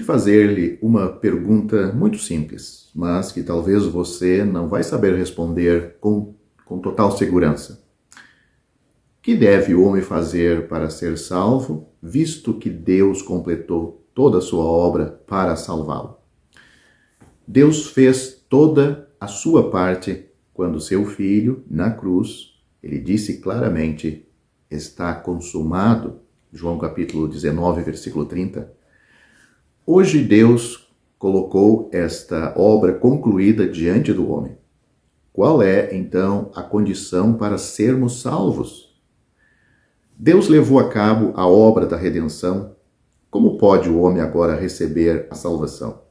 fazer-lhe uma pergunta muito simples, mas que talvez você não vai saber responder com total segurança. Que deve o homem fazer para ser salvo, visto que Deus completou toda a sua obra para salvá-lo? Deus fez toda a sua parte quando seu filho, na cruz, ele disse claramente, está consumado, João capítulo 19, versículo 30. Hoje Deus colocou esta obra concluída diante do homem. Qual é, então, a condição para sermos salvos? Deus levou a cabo a obra da redenção. Como pode o homem agora receber a salvação?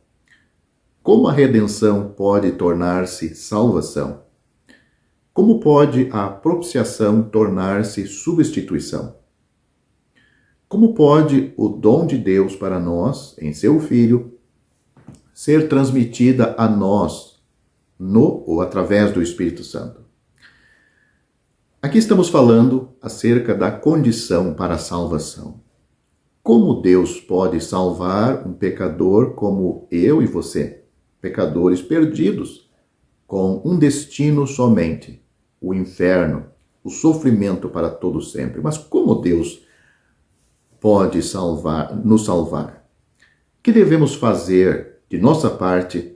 Como a redenção pode tornar-se salvação? Como pode a propiciação tornar-se substituição? Como pode o dom de Deus para nós, em seu Filho, ser transmitida a nós no ou através do Espírito Santo? Aqui estamos falando acerca da condição para a salvação. Como Deus pode salvar um pecador como eu e você, pecadores perdidos, com um destino somente, o inferno, o sofrimento para todo sempre? Mas como Deus pode nos salvar? O que devemos fazer de nossa parte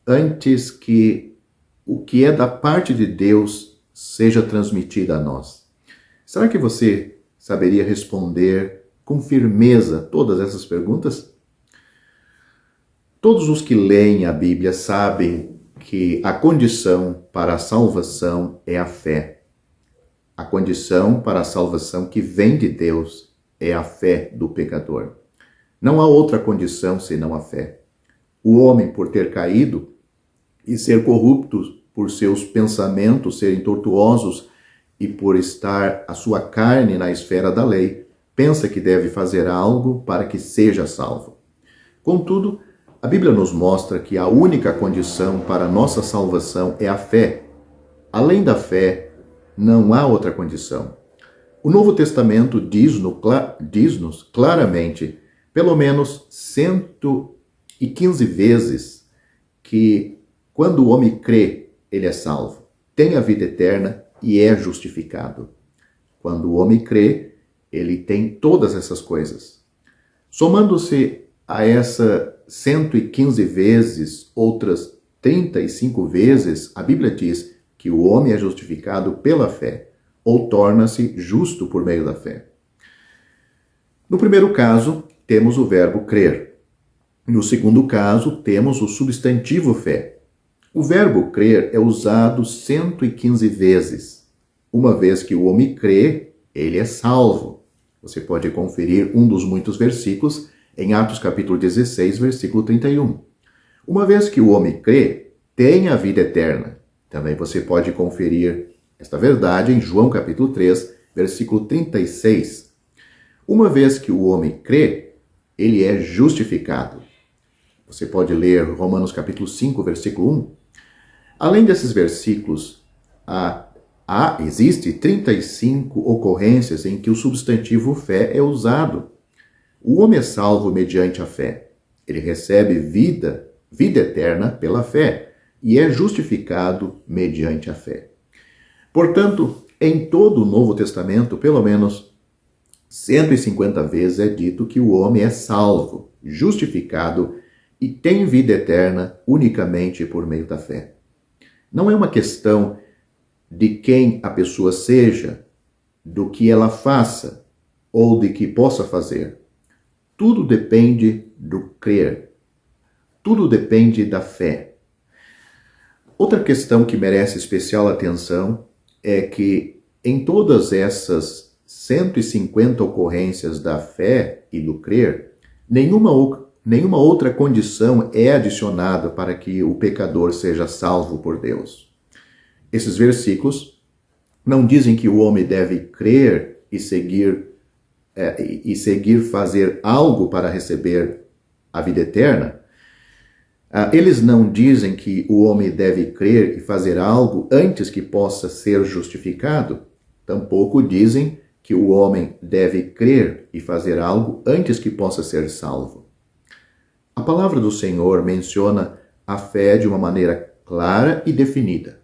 antes que o que é da parte de Deus seja transmitido a nós? Será que você saberia responder com firmeza todas essas perguntas? Todos os que leem a Bíblia sabem que a condição para a salvação é a fé. A condição para a salvação que vem de Deus é a fé do pecador. Não há outra condição senão a fé. O homem, por ter caído e ser corrupto por seus pensamentos serem tortuosos e por estar a sua carne na esfera da lei, pensa que deve fazer algo para que seja salvo. Contudo, a Bíblia nos mostra que a única condição para a nossa salvação é a fé. Além da fé, não há outra condição. O Novo Testamento diz-nos claramente, pelo menos 115 vezes, que quando o homem crê, ele é salvo, tem a vida eterna e é justificado. Quando o homem crê, ele tem todas essas coisas. Somando-se a essa 115 vezes, outras 35 vezes, a Bíblia diz que o homem é justificado pela fé, ou torna-se justo por meio da fé. No primeiro caso, temos o verbo crer. No segundo caso, temos o substantivo fé. O verbo crer é usado 115 vezes. Uma vez que o homem crê, ele é salvo. Você pode conferir um dos muitos versículos em Atos capítulo 16, versículo 31. Uma vez que o homem crê, tem a vida eterna. Também você pode conferir esta verdade em João capítulo 3, versículo 36. Uma vez que o homem crê, ele é justificado. Você pode ler Romanos capítulo 5, versículo 1. Além desses versículos, existe 35 ocorrências em que o substantivo fé é usado. O homem é salvo mediante a fé. Ele recebe vida eterna pela fé e é justificado mediante a fé. Portanto, em todo o Novo Testamento, pelo menos 150 vezes é dito que o homem é salvo, justificado e tem vida eterna unicamente por meio da fé. Não é uma questão de quem a pessoa seja, do que ela faça ou de que possa fazer. Tudo depende do crer. Tudo depende da fé. Outra questão que merece especial atenção é que em todas essas 150 ocorrências da fé e do crer, nenhuma outra condição é adicionada para que o pecador seja salvo por Deus. Esses versículos não dizem que o homem deve crer e seguir fazer algo para receber a vida eterna. Eles não dizem que o homem deve crer e fazer algo antes que possa ser justificado. Tampouco dizem que o homem deve crer e fazer algo antes que possa ser salvo. A palavra do Senhor menciona a fé de uma maneira clara e definida.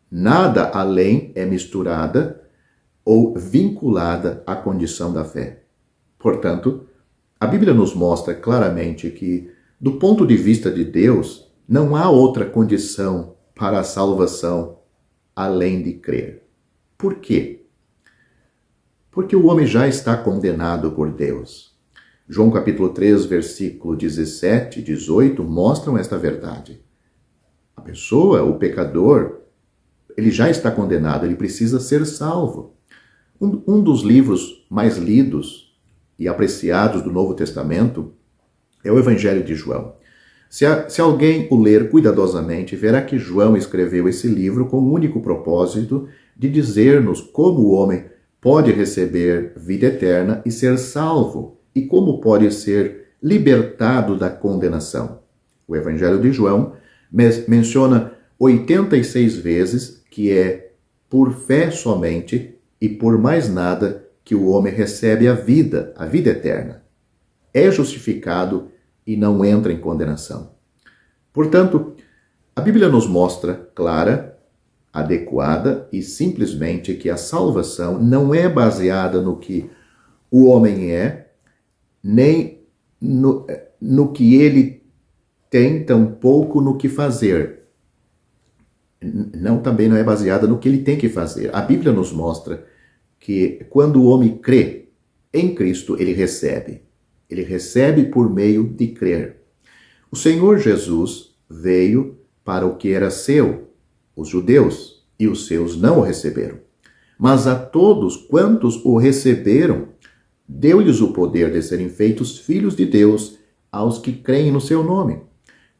Nada além é misturada ou vinculada à condição da fé. Portanto, a Bíblia nos mostra claramente que, do ponto de vista de Deus, não há outra condição para a salvação além de crer. Por quê? Porque o homem já está condenado por Deus. João capítulo 3, versículo 17 e 18 mostram esta verdade. A pessoa, o pecador, ele já está condenado, ele precisa ser salvo. Um dos livros mais lidos e apreciados do Novo Testamento é o Evangelho de João. Se alguém o ler cuidadosamente, verá que João escreveu esse livro com o único propósito de dizer-nos como o homem pode receber vida eterna e ser salvo, e como pode ser libertado da condenação. O Evangelho de João menciona 86 vezes que é por fé somente e por mais nada que o homem recebe a vida eterna. É justificado e não entra em condenação. Portanto, a Bíblia nos mostra clara, adequada e simplesmente que a salvação não é baseada no que o homem é, nem no que ele tem, tampouco no que fazer. Também não é baseada no que ele tem que fazer. A Bíblia nos mostra que quando o homem crê em Cristo, ele recebe. Ele recebe por meio de crer. O Senhor Jesus veio para o que era seu, os judeus, e os seus não o receberam. Mas a todos quantos o receberam, deu-lhes o poder de serem feitos filhos de Deus aos que creem no seu nome,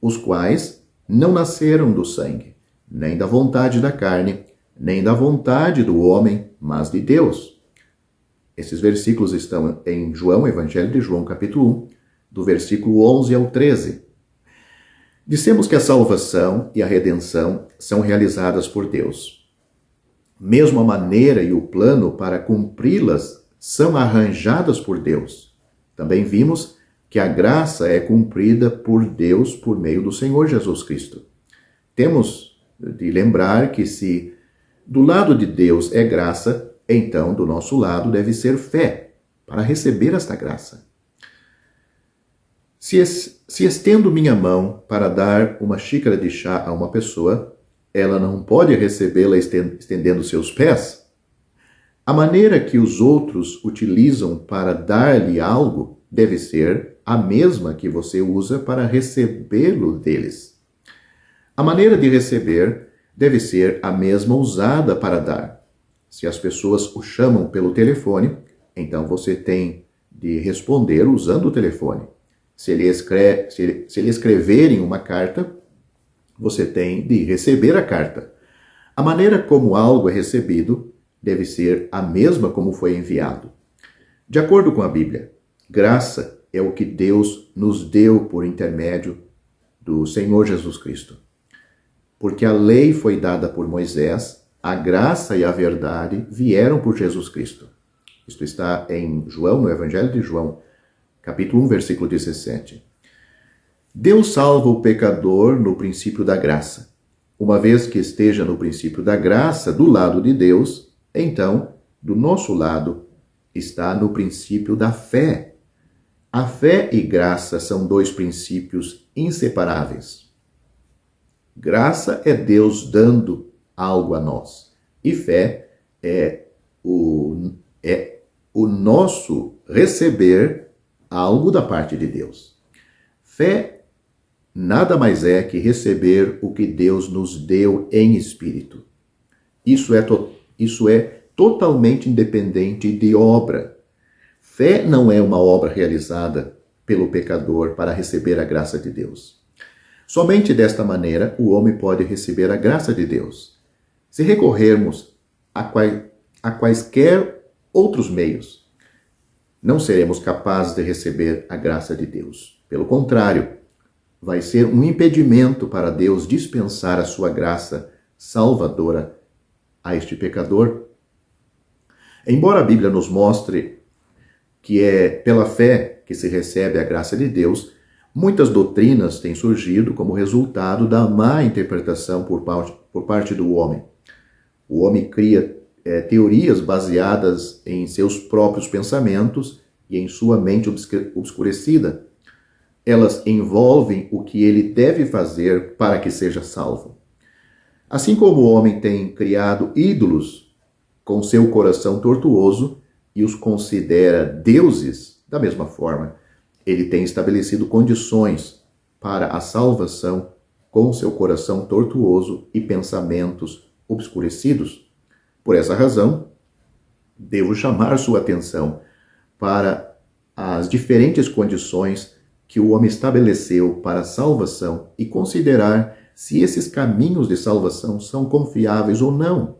os quais não nasceram do sangue, nem da vontade da carne, nem da vontade do homem, mas de Deus. Esses versículos estão em João, Evangelho de João, capítulo 1, do versículo 11 ao 13. Dissemos que a salvação e a redenção são realizadas por Deus. Mesmo a maneira e o plano para cumpri-las são arranjadas por Deus. Também vimos que a graça é cumprida por Deus por meio do Senhor Jesus Cristo. Temos de lembrar que se do lado de Deus é graça, então do nosso lado deve ser fé para receber esta graça. Se estendo minha mão para dar uma xícara de chá a uma pessoa, ela não pode recebê-la estendendo seus pés? A maneira que os outros utilizam para dar-lhe algo deve ser a mesma que você usa para recebê-lo deles. A maneira de receber deve ser a mesma usada para dar. Se as pessoas o chamam pelo telefone, então você tem de responder usando o telefone. Se ele escreverem uma carta, você tem de receber a carta. A maneira como algo é recebido deve ser a mesma como foi enviado. De acordo com a Bíblia, graça é o que Deus nos deu por intermédio do Senhor Jesus Cristo. Porque a lei foi dada por Moisés, a graça e a verdade vieram por Jesus Cristo. Isto está em João, no Evangelho de João, capítulo 1, versículo 17. Deus salva o pecador no princípio da graça. Uma vez que esteja no princípio da graça, do lado de Deus, então, do nosso lado, está no princípio da fé. A fé e graça são dois princípios inseparáveis. Graça é Deus dando algo a nós. E fé é o nosso receber algo da parte de Deus. Fé nada mais é que receber o que Deus nos deu em espírito. Isso é totalmente independente de obra. Fé não é uma obra realizada pelo pecador para receber a graça de Deus. Somente desta maneira o homem pode receber a graça de Deus. Se recorrermos a quaisquer outros meios, não seremos capazes de receber a graça de Deus. Pelo contrário, vai ser um impedimento para Deus dispensar a sua graça salvadora a este pecador. Embora a Bíblia nos mostre que é pela fé que se recebe a graça de Deus, Muitas doutrinas têm surgido como resultado da má interpretação por parte do homem. O homem cria teorias baseadas em seus próprios pensamentos e em sua mente obscurecida. Elas envolvem o que ele deve fazer para que seja salvo. Assim como o homem tem criado ídolos com seu coração tortuoso e os considera deuses, da mesma forma, ele tem estabelecido condições para a salvação com seu coração tortuoso e pensamentos obscurecidos. Por essa razão, devo chamar sua atenção para as diferentes condições que o homem estabeleceu para a salvação e considerar se esses caminhos de salvação são confiáveis ou não.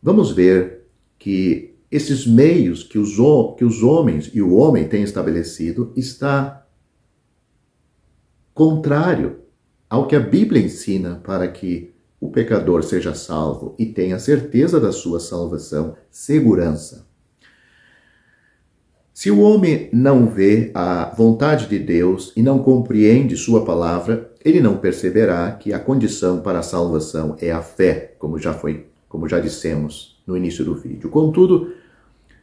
Vamos ver que esses meios que os homens e o homem têm estabelecido está contrário ao que a Bíblia ensina para que o pecador seja salvo e tenha certeza da sua salvação, segurança. Se o homem não vê a vontade de Deus e não compreende sua palavra, ele não perceberá que a condição para a salvação é a fé, como já dissemos no início do vídeo. Contudo,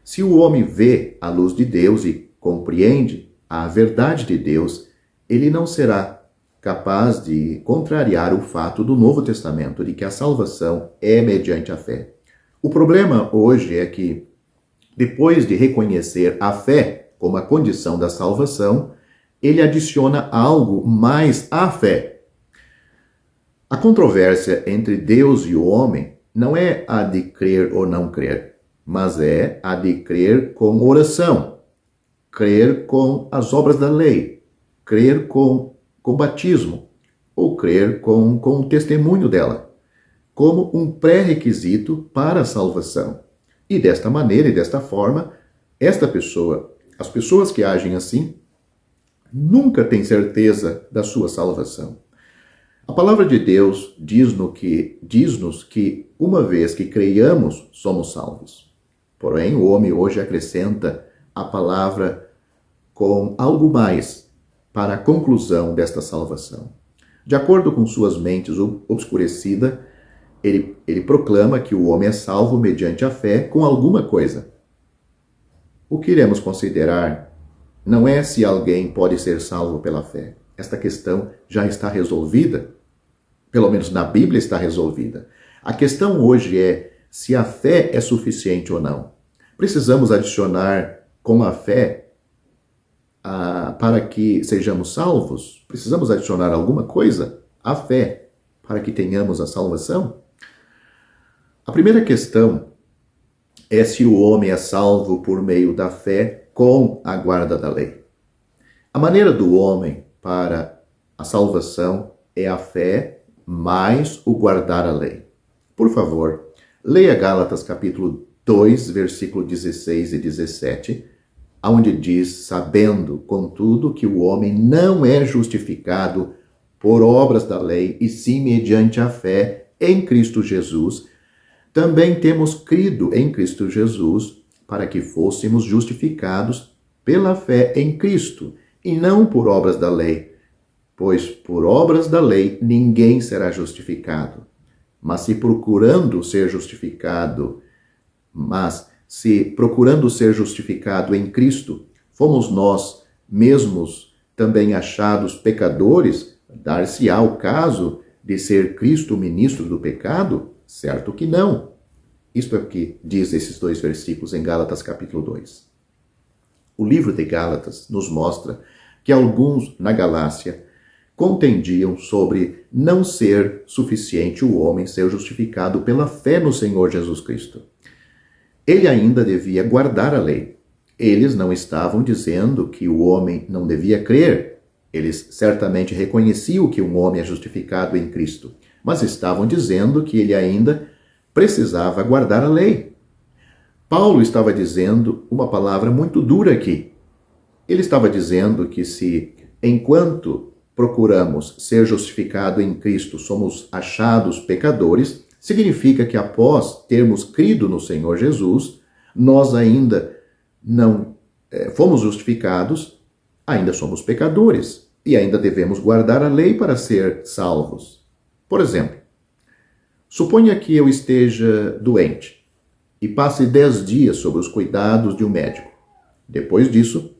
se o homem vê a luz de Deus e compreende a verdade de Deus, ele não será capaz de contrariar o fato do Novo Testamento, de que a salvação é mediante a fé. O problema hoje é que, depois de reconhecer a fé como a condição da salvação, ele adiciona algo mais à fé. A controvérsia entre Deus e o homem não é a de crer ou não crer, mas é a de crer com oração, crer com as obras da lei, crer com batismo, ou crer com o testemunho dela, como um pré-requisito para a salvação. E desta maneira e desta forma, as pessoas que agem assim, nunca têm certeza da sua salvação. A palavra de Deus diz-nos que uma vez que creiamos, somos salvos. Porém, o homem hoje acrescenta a palavra com algo mais para a conclusão desta salvação. De acordo com suas mentes obscurecidas, ele proclama que o homem é salvo mediante a fé com alguma coisa. O que iremos considerar não é se alguém pode ser salvo pela fé. Esta questão já está resolvida, pelo menos na Bíblia está resolvida. A questão hoje é se a fé é suficiente ou não. Precisamos adicionar com a fé para que sejamos salvos? Precisamos adicionar alguma coisa à fé para que tenhamos a salvação? A primeira questão é se o homem é salvo por meio da fé com a guarda da lei. A maneira do homem para a salvação é a fé mais o guardar a lei. Por favor, leia Gálatas capítulo 2, versículo 16 e 17, onde diz, sabendo, contudo, que o homem não é justificado por obras da lei, e sim mediante a fé em Cristo Jesus, também temos crido em Cristo Jesus para que fôssemos justificados pela fé em Cristo, e não por obras da lei, pois por obras da lei ninguém será justificado. Mas se procurando ser justificado em Cristo, fomos nós mesmos também achados pecadores, dar-se-á o caso de ser Cristo o ministro do pecado? Certo que não. Isto é o que diz esses dois versículos em Gálatas capítulo 2. O livro de Gálatas nos mostra que alguns na Galácia contendiam sobre não ser suficiente o homem ser justificado pela fé no Senhor Jesus Cristo. Ele ainda devia guardar a lei. Eles não estavam dizendo que o homem não devia crer. Eles certamente reconheciam que um homem é justificado em Cristo, mas estavam dizendo que ele ainda precisava guardar a lei. Paulo estava dizendo uma palavra muito dura aqui. Ele estava dizendo que se, enquanto procuramos ser justificado em Cristo, somos achados pecadores, significa que após termos crido no Senhor Jesus, nós ainda não fomos justificados, ainda somos pecadores. e ainda devemos guardar a lei para ser salvos. Por exemplo, suponha que eu esteja doente e passe 10 dias sob os cuidados de um médico. Depois disso,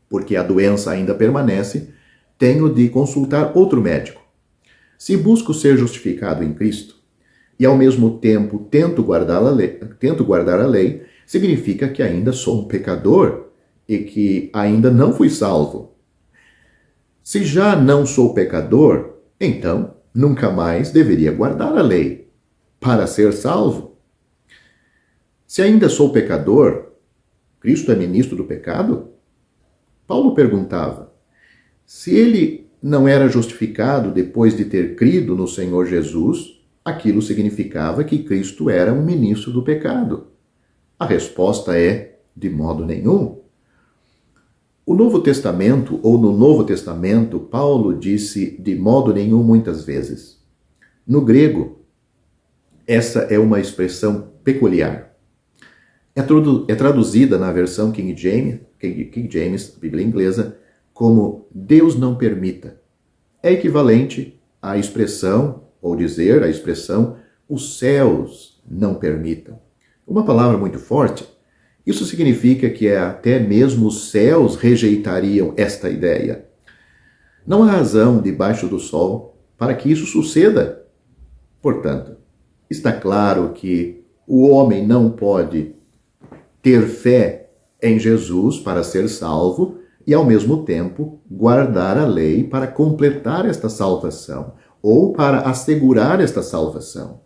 porque a doença ainda permanece, tenho de consultar outro médico. Se busco ser justificado em Cristo e ao mesmo tempo tento guardar a lei, significa que ainda sou um pecador e que ainda não fui salvo. Se já não sou pecador, então nunca mais deveria guardar a lei para ser salvo. Se ainda sou pecador, Cristo é ministro do pecado? Paulo perguntava: se ele não era justificado depois de ter crido no Senhor Jesus, aquilo significava que Cristo era um ministro do pecado. A resposta é: de modo nenhum. O Novo Testamento, ou no Novo Testamento, Paulo disse de modo nenhum muitas vezes. No grego, essa é uma expressão peculiar. É traduzida na versão King James, Bíblia inglesa, como Deus não permita. É equivalente à expressão, ou dizer a expressão, os céus não permitam. Uma palavra muito forte. Isso significa que até mesmo os céus rejeitariam esta ideia. Não há razão debaixo do sol para que isso suceda. Portanto, está claro que o homem não pode ter fé em Jesus para ser salvo e, ao mesmo tempo, guardar a lei para completar esta salvação ou para assegurar esta salvação.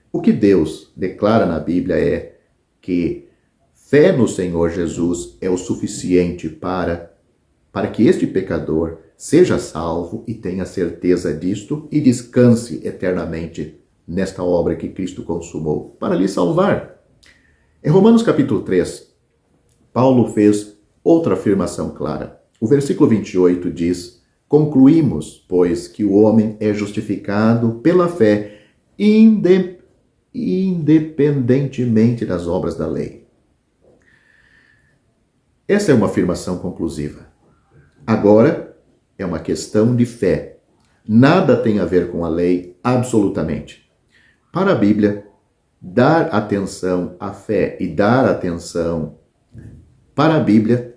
O que Deus declara na Bíblia é que fé no Senhor Jesus é o suficiente para que este pecador seja salvo e tenha certeza disto e descanse eternamente nesta obra que Cristo consumou para lhe salvar. Em Romanos capítulo 3, Paulo fez outra afirmação clara. O versículo 28 diz: concluímos, pois, que o homem é justificado pela fé, independentemente das obras da lei. Essa é uma afirmação conclusiva. Agora, é uma questão de fé. Nada tem a ver com a lei, absolutamente. Para a Bíblia, dar atenção à fé e dar atenção para a Bíblia,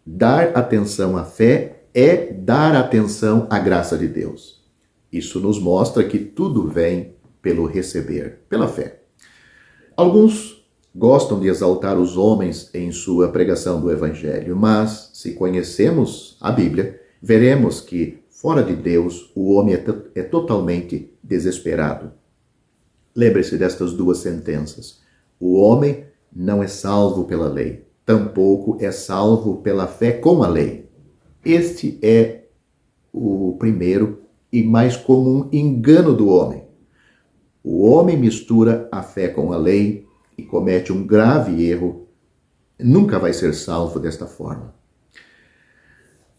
dar atenção à fé é dar atenção à graça de Deus. Isso nos mostra que tudo vem pelo receber, pela fé. Alguns gostam de exaltar os homens em sua pregação do Evangelho, mas se conhecemos a Bíblia, veremos que, fora de Deus, o homem é totalmente desesperado. Lembre-se destas duas sentenças. O homem não é salvo pela lei, tampouco é salvo pela fé com a lei. Este é o primeiro e mais comum engano do homem. O homem mistura a fé com a lei e comete um grave erro. Nunca vai ser salvo desta forma.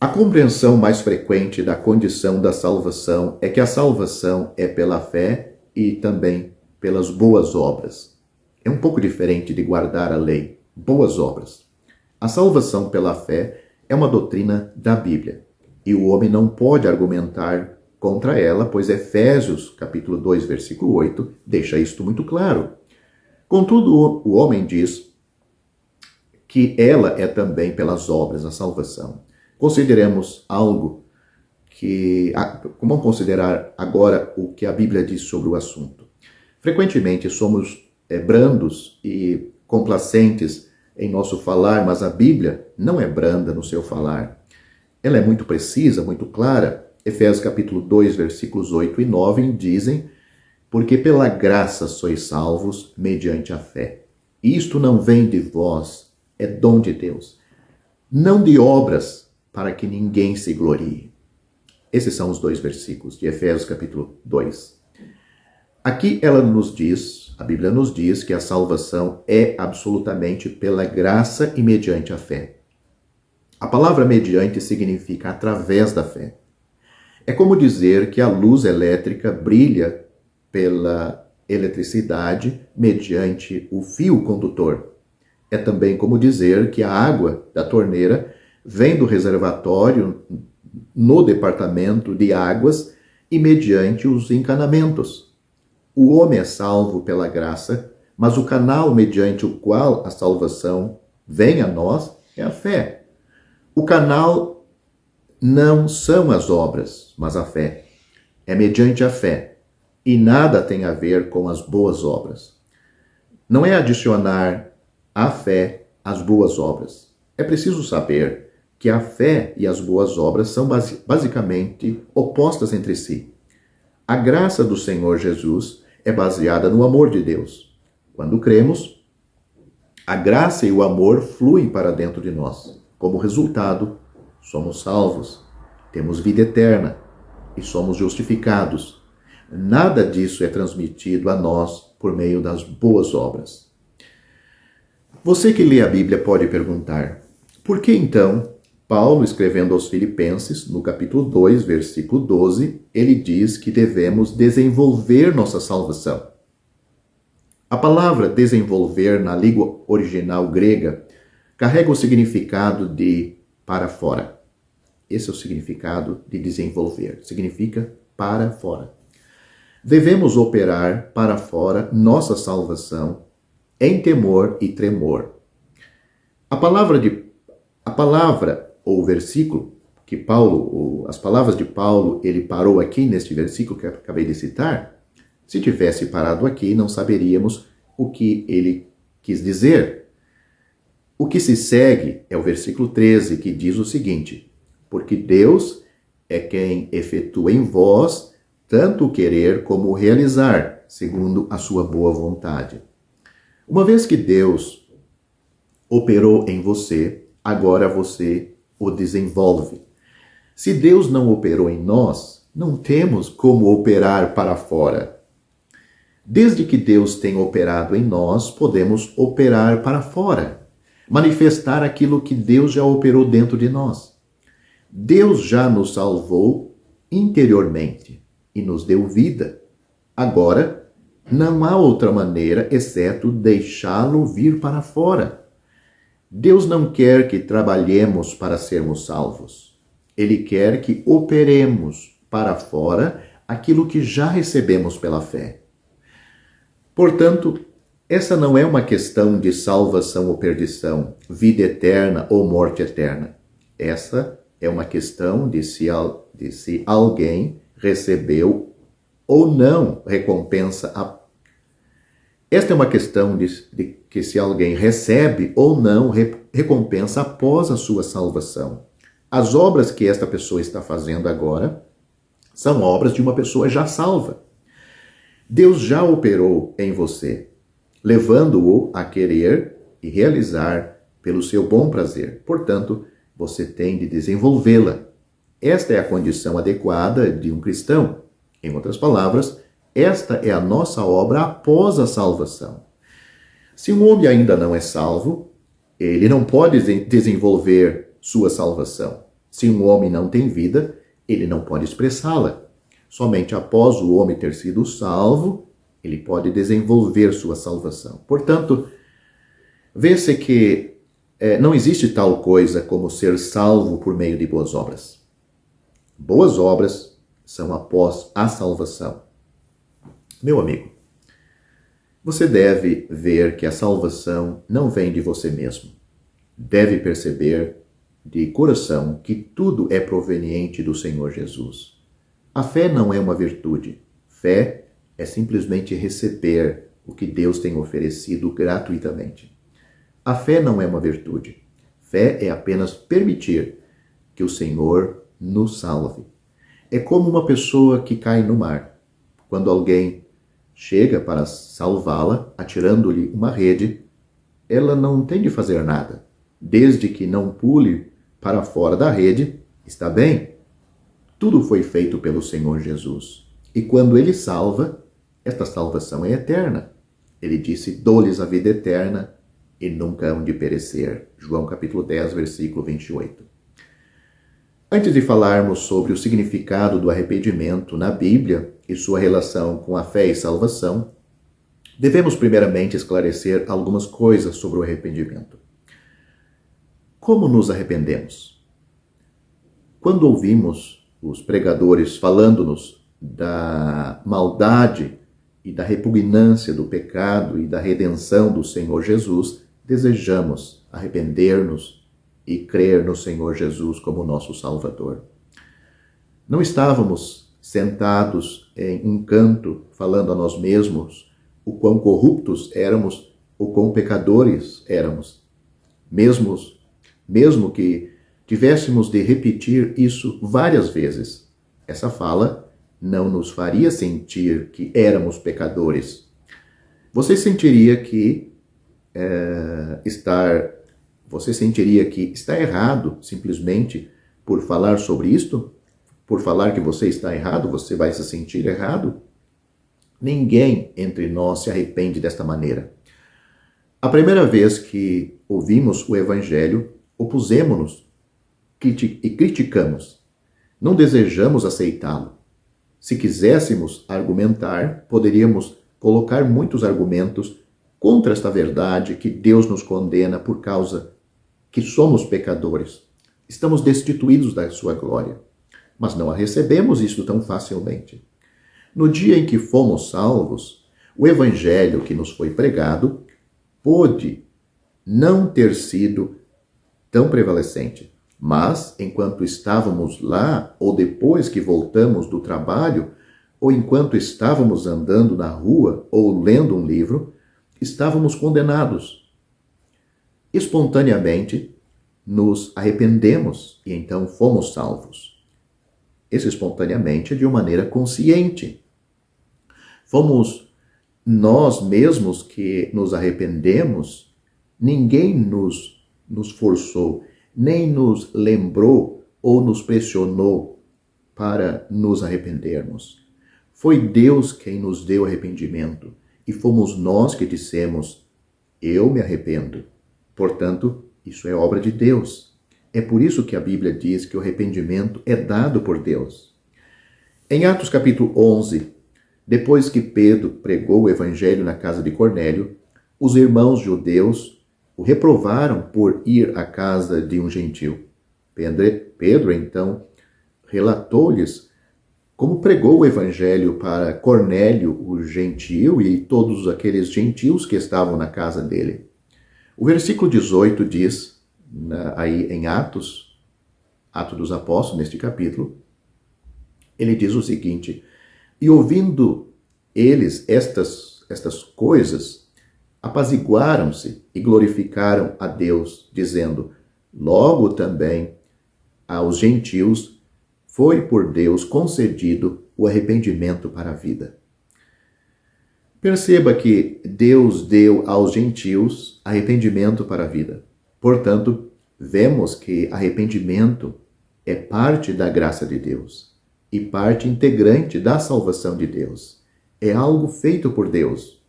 A compreensão mais frequente da condição da salvação é que a salvação é pela fé e também pelas boas obras. É um pouco diferente de guardar a lei, boas obras. A salvação pela fé é uma doutrina da Bíblia e o homem não pode argumentar contra ela, pois Efésios, capítulo 2, versículo 8, deixa isto muito claro. Contudo, o homem diz que ela é também pelas obras, a salvação. Consideremos algo que... Vamos considerar agora o que a Bíblia diz sobre o assunto. Frequentemente somos brandos e complacentes em nosso falar, mas a Bíblia não é branda no seu falar. Ela é muito precisa, muito clara. Efésios capítulo 2, versículos 8 e 9 dizem: porque pela graça sois salvos mediante a fé. Isto não vem de vós, é dom de Deus. Não de obras, para que ninguém se glorie. Esses são os dois versículos de Efésios capítulo 2. Aqui ela nos diz, a Bíblia nos diz que a salvação é absolutamente pela graça e mediante a fé. A palavra mediante significa através da fé. É como dizer que a luz elétrica brilha pela eletricidade mediante o fio condutor. É também como dizer que a água da torneira vem do reservatório no departamento de águas e mediante os encanamentos. O homem é salvo pela graça, mas o canal mediante o qual a salvação vem a nós é a fé. O canal não são as obras, mas a fé. É mediante a fé. E nada tem a ver com as boas obras. Não é adicionar à fé as boas obras. É preciso saber que a fé e as boas obras são basicamente opostas entre si. A graça do Senhor Jesus é baseada no amor de Deus. Quando cremos, a graça e o amor fluem para dentro de nós. Como resultado, somos salvos, temos vida eterna e somos justificados. Nada disso é transmitido a nós por meio das boas obras. Você que lê a Bíblia pode perguntar, por que então Paulo, escrevendo aos Filipenses, no capítulo 2, versículo 12, ele diz que devemos desenvolver nossa salvação? A palavra desenvolver na língua original grega carrega o significado de para fora. Esse é o significado de desenvolver. Significa para fora. Devemos operar para fora nossa salvação em temor e tremor. A palavra ou versículo que Paulo, ou as palavras de Paulo, ele parou aqui neste versículo que eu acabei de citar. Se tivesse parado aqui, não saberíamos o que ele quis dizer. O que se segue é o versículo 13, que diz o seguinte: porque Deus é quem efetua em vós tanto o querer como o realizar, segundo a sua boa vontade. Uma vez que Deus operou em você, agora você o desenvolve. Se Deus não operou em nós, não temos como operar para fora. Desde que Deus tem operado em nós, podemos operar para fora, manifestar aquilo que Deus já operou dentro de nós. Deus já nos salvou interiormente e nos deu vida. Agora, não há outra maneira exceto deixá-lo vir para fora. Deus não quer que trabalhemos para sermos salvos. Ele quer que operemos para fora aquilo que já recebemos pela fé. Portanto, essa não é uma questão de salvação ou perdição, vida eterna ou morte eterna. Essa é uma questão de se alguém recebeu ou não recompensa. Esta é uma questão de que se alguém recebe ou não recompensa após a sua salvação. As obras que esta pessoa está fazendo agora são obras de uma pessoa já salva. Deus já operou em você, levando-o a querer e realizar pelo seu bom prazer. Portanto, você tem de desenvolvê-la. Esta é a condição adequada de um cristão. Em outras palavras, esta é a nossa obra após a salvação. Se um homem ainda não é salvo, ele não pode desenvolver sua salvação. Se um homem não tem vida, ele não pode expressá-la. Somente após o homem ter sido salvo, ele pode desenvolver sua salvação. Portanto, vê-se que não existe tal coisa como ser salvo por meio de boas obras. Boas obras são após a salvação. Meu amigo, você deve ver que a salvação não vem de você mesmo. Deve perceber de coração que tudo é proveniente do Senhor Jesus. A fé não é uma virtude. Fé é simplesmente receber o que Deus tem oferecido gratuitamente. A fé não é uma virtude. Fé é apenas permitir que o Senhor nos salve. É como uma pessoa que cai no mar. Quando alguém chega para salvá-la, atirando-lhe uma rede, ela não tem de fazer nada. Desde que não pule para fora da rede, está bem. Tudo foi feito pelo Senhor Jesus. E quando Ele salva, esta salvação é eterna. Ele disse, dou-lhes a vida eterna e nunca hão de perecer. João capítulo 10, versículo 28. Antes de falarmos sobre o significado do arrependimento na Bíblia e sua relação com a fé e salvação, devemos primeiramente esclarecer algumas coisas sobre o arrependimento. Como nos arrependemos? Quando ouvimos os pregadores falando-nos da maldade e da repugnância do pecado e da redenção do Senhor Jesus, desejamos arrepender-nos e crer no Senhor Jesus como nosso Salvador. Não estávamos sentados em um canto falando a nós mesmos o quão corruptos éramos, o quão pecadores éramos. Mesmo que tivéssemos de repetir isso várias vezes, essa fala não nos faria sentir que éramos pecadores. Você sentiria que está errado simplesmente por falar sobre isto? Por falar que você está errado, você vai se sentir errado? Ninguém entre nós se arrepende desta maneira. A primeira vez que ouvimos o Evangelho, opusemos-nos e criticamos. Não desejamos aceitá-lo. Se quiséssemos argumentar, poderíamos colocar muitos argumentos contra esta verdade que Deus nos condena por causa que somos pecadores. Estamos destituídos da sua glória, mas não a recebemos isso tão facilmente. No dia em que fomos salvos, o Evangelho que nos foi pregado pôde não ter sido tão prevalecente. Mas, enquanto estávamos lá, ou depois que voltamos do trabalho, ou enquanto estávamos andando na rua ou lendo um livro, estávamos condenados. Espontaneamente, nos arrependemos e então fomos salvos. Esse espontaneamente é de uma maneira consciente. Fomos nós mesmos que nos arrependemos, ninguém nos forçou, nem nos lembrou ou nos pressionou para nos arrependermos. Foi Deus quem nos deu arrependimento e fomos nós que dissemos, eu me arrependo. Portanto, isso é obra de Deus. É por isso que a Bíblia diz que o arrependimento é dado por Deus. Em Atos capítulo 11, depois que Pedro pregou o evangelho na casa de Cornélio, os irmãos judeus o reprovaram por ir à casa de um gentil. Pedro, então, relatou-lhes como pregou o evangelho para Cornélio, o gentil, e todos aqueles gentios que estavam na casa dele. O versículo 18 diz, aí em Atos dos Apóstolos, neste capítulo, ele diz o seguinte, e ouvindo eles estas coisas, apaziguaram-se e glorificaram a Deus, dizendo, logo também aos gentios foi por Deus concedido o arrependimento para a vida. Perceba que Deus deu aos gentios arrependimento para a vida. Portanto, vemos que arrependimento é parte da graça de Deus e parte integrante da salvação de Deus. É algo feito por Deus.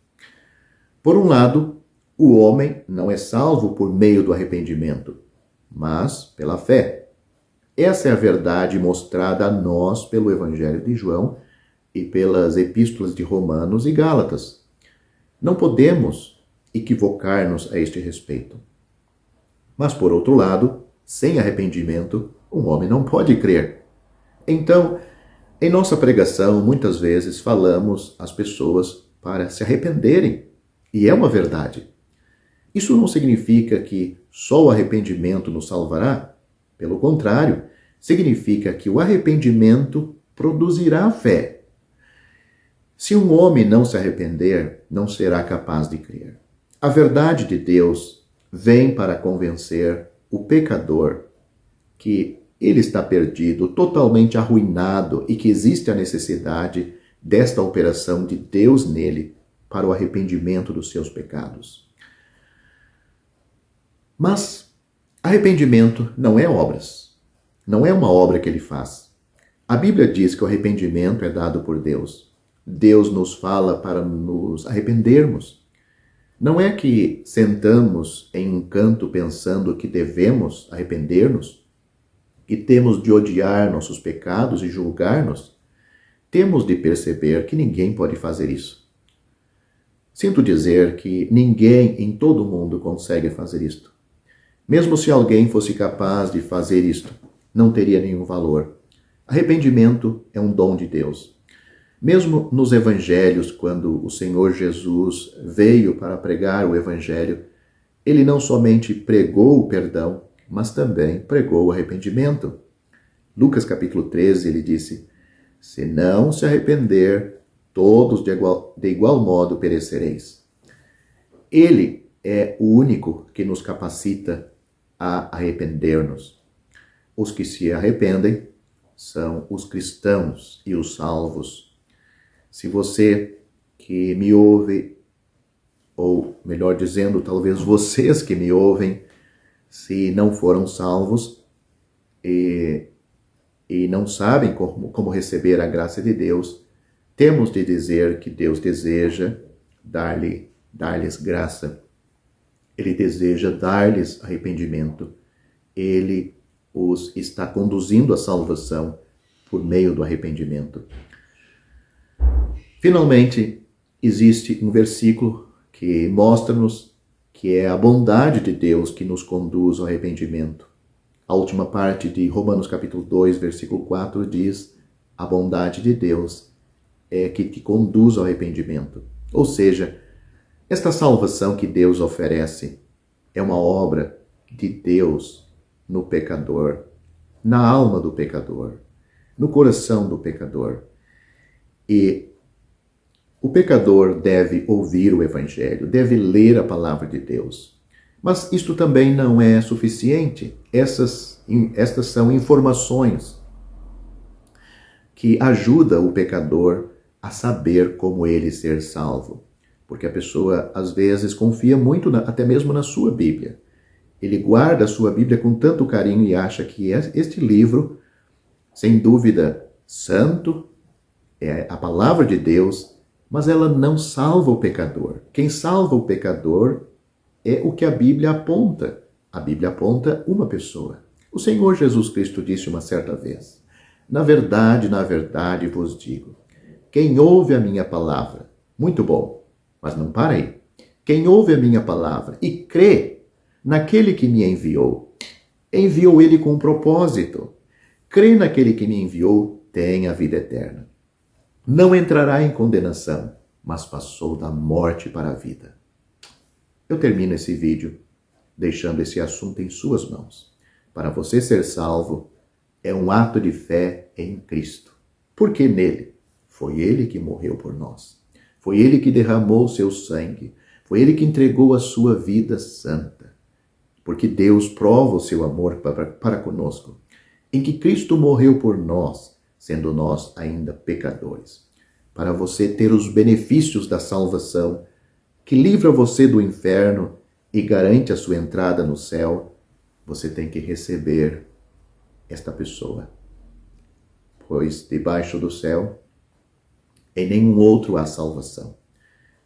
Por um lado, o homem não é salvo por meio do arrependimento, mas pela fé. Essa é a verdade mostrada a nós pelo Evangelho de João e pelas epístolas de Romanos e Gálatas. Não podemos equivocar-nos a este respeito. Mas, por outro lado, sem arrependimento, um homem não pode crer. Então, em nossa pregação, muitas vezes falamos às pessoas para se arrependerem. E é uma verdade. Isso não significa que só o arrependimento nos salvará. Pelo contrário, significa que o arrependimento produzirá fé. Se um homem não se arrepender, não será capaz de crer. A verdade de Deus vem para convencer o pecador que ele está perdido, totalmente arruinado e que existe a necessidade desta operação de Deus nele para o arrependimento dos seus pecados. Mas arrependimento não é obras. Não é uma obra que ele faz. A Bíblia diz que o arrependimento é dado por Deus. Deus nos fala para nos arrependermos. Não é que sentamos em um canto pensando que devemos arrepender-nos, que temos de odiar nossos pecados e julgar-nos. Temos de perceber que ninguém pode fazer isso. Sinto dizer que ninguém em todo o mundo consegue fazer isto. Mesmo se alguém fosse capaz de fazer isto, não teria nenhum valor. Arrependimento é um dom de Deus. Mesmo nos evangelhos, quando o Senhor Jesus veio para pregar o evangelho, ele não somente pregou o perdão, mas também pregou o arrependimento. Lucas capítulo 13, ele disse: se não se arrepender, todos de igual modo perecereis. Ele é o único que nos capacita a arrepender-nos. Os que se arrependem são os cristãos e os salvos. Se você que me ouve, ou melhor dizendo, talvez vocês que me ouvem, se não foram salvos e não sabem como receber a graça de Deus, temos de dizer que Deus deseja dar-lhes graça. Ele deseja dar-lhes arrependimento. Ele os está conduzindo à salvação por meio do arrependimento. Finalmente, existe um versículo que mostra-nos que é a bondade de Deus que nos conduz ao arrependimento. A última parte de Romanos capítulo 2, versículo 4 diz: a bondade de Deus é que te conduz ao arrependimento. Ou seja, esta salvação que Deus oferece é uma obra de Deus no pecador, na alma do pecador, no coração do pecador. E o pecador deve ouvir o Evangelho, deve ler a palavra de Deus. Mas isto também não é suficiente. Estas são informações que ajudam o pecador a saber como ele ser salvo. Porque a pessoa, às vezes, confia muito, até mesmo na sua Bíblia. Ele guarda a sua Bíblia com tanto carinho e acha que este livro, sem dúvida, santo, é a palavra de Deus, mas ela não salva o pecador. Quem salva o pecador é o que a Bíblia aponta. A Bíblia aponta uma pessoa. O Senhor Jesus Cristo disse uma certa vez: na verdade vos digo, quem ouve a minha palavra, muito bom, mas não para aí. Quem ouve a minha palavra e crê naquele que me enviou ele com um propósito. Crê naquele que me enviou, tem a vida eterna. Não entrará em condenação, mas passou da morte para a vida. Eu termino esse vídeo deixando esse assunto em suas mãos. Para você ser salvo, é um ato de fé em Cristo. Porque nele, foi ele que morreu por nós. Foi ele que derramou seu sangue. Foi ele que entregou a sua vida santa. Porque Deus prova o seu amor para conosco, em que Cristo morreu por nós, sendo nós ainda pecadores. Para você ter os benefícios da salvação, que livra você do inferno e garante a sua entrada no céu, você tem que receber esta pessoa. Pois debaixo do céu, em nenhum outro há salvação.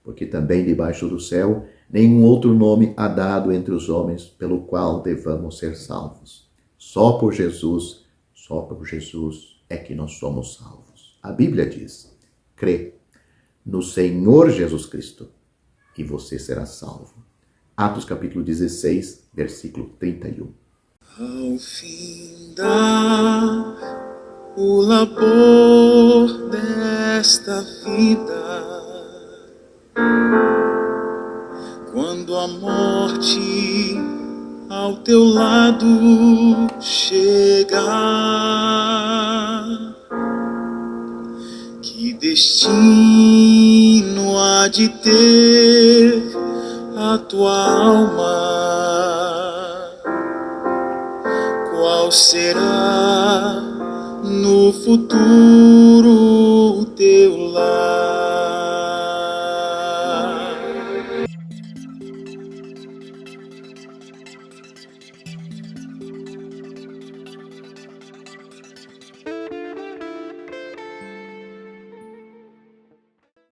Porque também debaixo do céu, nenhum outro nome há dado entre os homens pelo qual devamos ser salvos. Só por Jesus é que nós somos salvos. A Bíblia diz: crê no Senhor Jesus Cristo e você será salvo. Atos capítulo 16, versículo 31. Ao findar o labor desta vida, quando a morte ao teu lado chegar, que destino há de ter a tua alma? Qual será no futuro o teu lar?